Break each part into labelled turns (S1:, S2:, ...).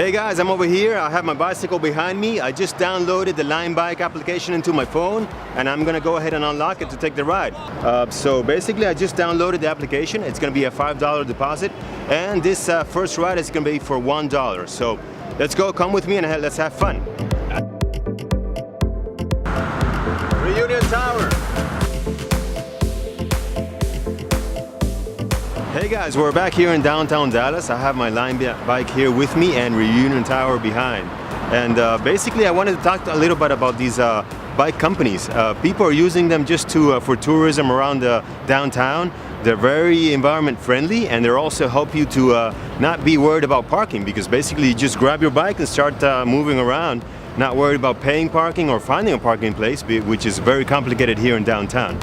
S1: Hey guys, I'm over here. I have my bicycle behind me. I just downloaded the Lime Bike application into my phone and I'm gonna go ahead and unlock it to take the ride. So basically I just downloaded the application. It's gonna be a $5 deposit and this first ride is gonna be for $1. So let's go, come with me and let's have fun. Reunion Tower. Hey guys, we're back here in downtown Dallas. I have my Lime Bike here with me and Reunion Tower behind. And basically I wanted to talk a little bit about these bike companies. People are using them just for tourism around downtown. They're very environment friendly and they also help you to not be worried about parking, because basically you just grab your bike and start moving around, not worried about paying parking or finding a parking place, which is very complicated here in downtown.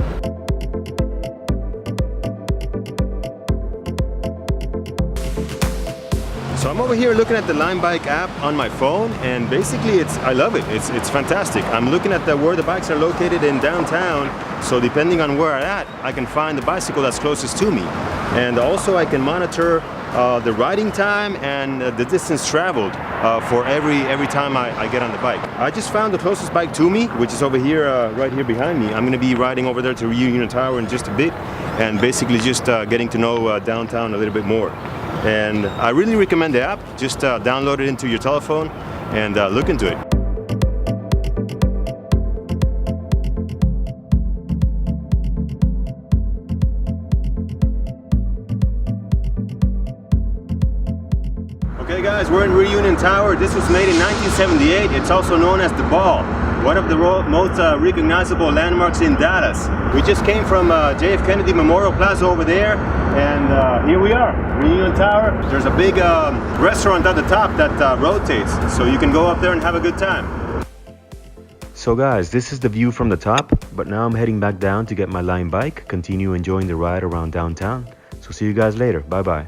S1: So I'm over here looking at the Lime Bike app on my phone, and basically I love it. It's fantastic. I'm looking at where the bikes are located in downtown, so depending on where I'm at, I can find the bicycle that's closest to me. And also I can monitor the riding time and the distance traveled for every time I get on the bike. I just found the closest bike to me, which is over here, right here behind me. I'm going to be riding over there to Reunion Tower in just a bit, and basically just getting to know downtown a little bit more. And I really recommend the app. Just download it into your telephone and look into it. Okay guys, we're in Reunion Tower. This was made in 1978. It's also known as the Ball, one of the most recognizable landmarks in Dallas. We just came from JF Kennedy Memorial Plaza over there, and here we are, Reunion Tower. There's a big restaurant at the top that rotates, so you can go up there and have a good time. So guys, this is the view from the top, but now I'm heading back down to get my Lime Bike, continue enjoying the ride around downtown. So see you guys later. Bye bye.